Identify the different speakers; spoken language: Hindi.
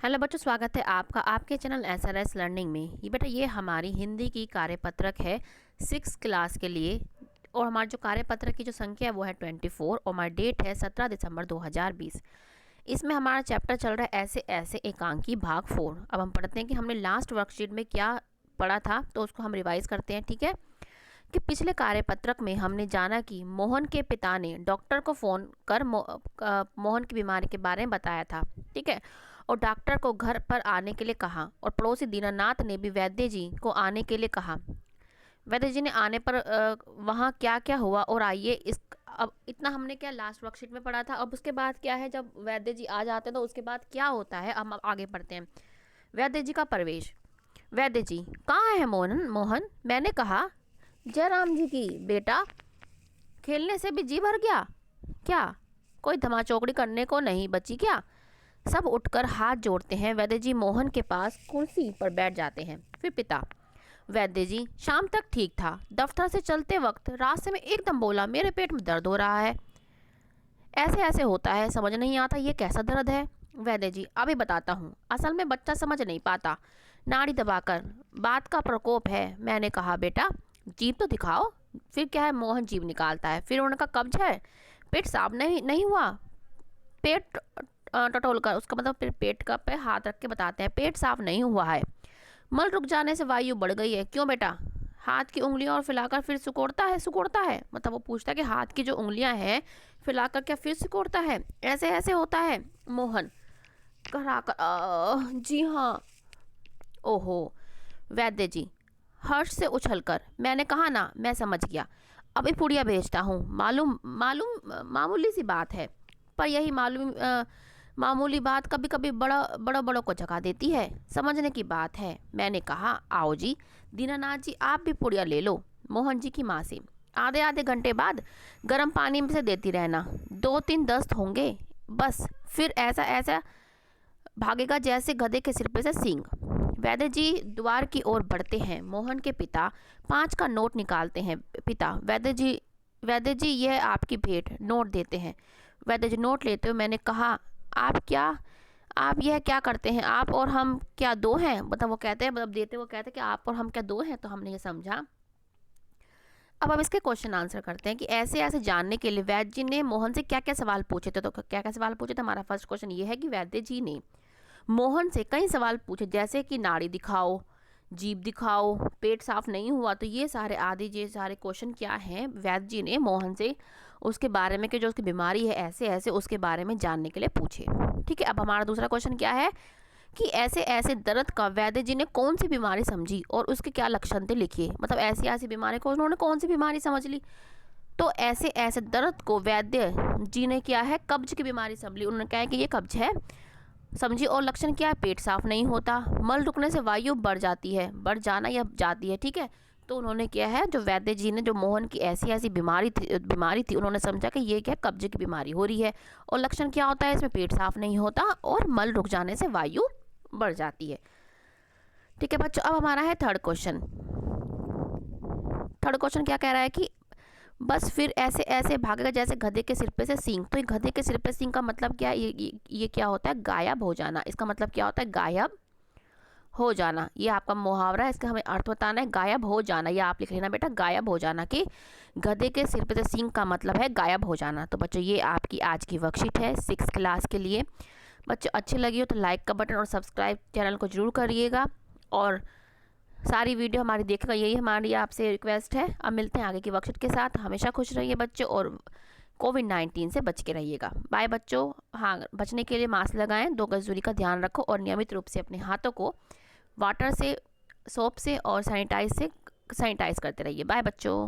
Speaker 1: हेलो बच्चों, स्वागत है आपका आपके चैनल SRS लर्निंग में। ये बेटा ये हमारी हिंदी की कार्यपत्रक है 6 क्लास के लिए। और हमारी जो कार्यपत्रक की जो संख्या है वो है 24 और हमारी डेट है 17 दिसंबर 2020। इसमें हमारा चैप्टर चल रहा है ऐसे ऐसे एकांकी भाग 4। अब हम पढ़ते हैं कि हमने लास्ट वर्कशीट में क्या पढ़ा था, तो उसको हम रिवाइज करते हैं। ठीक है कि पिछले कार्यपत्रक में हमने जाना कि मोहन के पिता ने डॉक्टर को फ़ोन कर मोहन की बीमारी के बारे में बताया था। ठीक है, और डॉक्टर को घर पर आने के लिए कहा और पड़ोसी दीनानाथ ने भी वैद्य जी को आने के लिए कहा। वैद्य जी ने आने पर वहाँ क्या क्या हुआ, और आइए इस अब इतना हमने क्या लास्ट वर्कशीट में पढ़ा था। अब उसके बाद क्या है, जब वैद्य जी आ जाते हैं तो उसके बाद क्या होता है, हम अब आगे पढ़ते हैं। वैद्य जी का प्रवेश। वैद्य जी, कहाँ है मोहन? मोहन, मैंने कहा जयराम जी की बेटा, खेलने से भी जी भर गया क्या? कोई धमाचौकड़ी करने को नहीं बची क्या? सब उठकर हाथ जोड़ते हैं। वैद्य जी मोहन के पास कुर्सी पर बैठ जाते हैं। फिर पिता। वैद्य जी, शाम तक ठीक था। दफ्तर से चलते वक्त रास्ते में एकदम बोला मेरे पेट में दर्द हो रहा है। ऐसे ऐसे होता है, समझ नहीं आता ये कैसा दर्द है। वैद्य जी, अभी बताता हूँ। असल में बच्चा समझ नहीं पाता, नाड़ी दबाकर बात का प्रकोप है। मैंने कहा बेटा जीभ तो दिखाओ। फिर क्या है, मोहन जीभ निकालता है। फिर उनका कब्ज है, पेट साफ नहीं नहीं हुआ। पेट टटोल कर, उसका मतलब फिर पेट का पे हाथ रख के बताते हैं पेट साफ नहीं हुआ है। मल रुक जाने से वायु बढ़ गई है। क्यों बेटा? हाथ की उंगलियां और फैलाकर फिर सिकोड़ता है। मतलब वो पूछता है कि हाथ की जो उंगलियां हैं फैलाकर क्या फिर सिकोड़ता है? ऐसे ऐसे होता है। मोहन कराकर जी हाँ। ओहो। वैद्य जी हर्ष से उछलकर, मैंने कहा ना, मैं समझ गया। अभी पुड़िया भेजता हूँ। मालूम मालूम मामूली सी बात है, पर यही मामूली बात कभी कभी बड़ों को जगा देती है। समझने की बात है। मैंने कहा आओ जी दीनानाथ जी, आप भी पुड़िया ले लो मोहन जी की माँ से। आधे आधे घंटे बाद गर्म पानी में से देती रहना। 2-3 दस्त होंगे बस, फिर ऐसा ऐसा भागेगा जैसे गधे के सिर पे से सींग। वैद्य जी द्वार की ओर बढ़ते हैं। मोहन के पिता 5 का नोट निकालते हैं। पिता, वैद्य जी यह आपकी भेंट। नोट देते हैं। वैद्य जी नोट लेते हुए, मैंने कहा आप यह क्या करते हैं? आप और हम क्या दो हैं? मतलब वो कहते हैं, मतलब देते वो कहते हैं कि आप और हम क्या दो हैं? तो हमने ये समझा। अब हम इसके क्वेश्चन आंसर करते हैं कि ऐसे ऐसे जानने के लिए वैद्य जी ने मोहन से क्या क्या सवाल पूछे थे। तो क्या क्या सवाल पूछे थे? हमारा फर्स्ट क्वेश्चन ये है कि वैद्य जी ने मोहन से कई सवाल पूछे, जैसे कि नाड़ी दिखाओ, जीभ दिखाओ, पेट साफ नहीं हुआ। तो ये सारे आदि ये सारे क्वेश्चन क्या हैं, वैद्य जी ने मोहन से उसके बारे में कि जो उसकी बीमारी है ऐसे ऐसे उसके बारे में जानने के लिए पूछे। ठीक है, अब हमारा दूसरा क्वेश्चन क्या है कि ऐसे ऐसे दर्द का वैद्य जी ने कौन सी बीमारी समझी और उसके क्या लक्षण थे, लिखिए। मतलब ऐसी ऐसी बीमारी को उन्होंने कौन सी बीमारी समझ ली? तो ऐसे ऐसे दर्द को वैद्य जी ने क्या है, कब्ज की बीमारी समझ ली। उन्होंने कहा कि ये कब्ज है समझी। और लक्षण क्या है? पेट साफ नहीं होता, मल रुकने से वायु बढ़ जाना या जाती है। ठीक है, तो उन्होंने किया है, जो वैद्य जी ने जो मोहन की ऐसी ऐसी बीमारी थी उन्होंने समझा कि ये क्या कब्ज की बीमारी हो रही है। और लक्षण क्या होता है इसमें? पेट साफ नहीं होता और मल रुक जाने से वायु बढ़ जाती है। ठीक है बच्चों, अब हमारा है थर्ड क्वेश्चन। थर्ड क्वेश्चन क्या कह रहा है कि बस फिर ऐसे ऐसे भागेगा जैसे गधे के सिर पे से सींग। तो ये गधे के सिर पे सींग का मतलब क्या है? ये क्या होता है? गायब हो जाना। इसका मतलब क्या होता है? गायब हो जाना। ये आपका मुहावरा है, इसका हमें अर्थ बताना है। गायब हो जाना, ये आप लिख लेना बेटा, गायब हो जाना। कि गधे के सिर पे से सींग का मतलब है गायब हो जाना। तो बच्चों ये आपकी आज की वर्कशीट है 6 क्लास के लिए। बच्चों अच्छी लगी हो तो लाइक का बटन और सब्सक्राइब चैनल को जरूर करिएगा, और सारी वीडियो हमारी देखिएगा, यही हमारी आपसे रिक्वेस्ट है। अब मिलते हैं आगे की वर्कशीट के साथ। हमेशा खुश रहिए बच्चों, और कोविड-19 से बच के रहिएगा। बाय बच्चों। हाँ, बचने के लिए मास्क लगाएं, 2 गज दूरी का ध्यान रखो, और नियमित रूप से अपने हाथों को वाटर से, सोप से और सैनिटाइज करते रहिए। बाय बच्चों।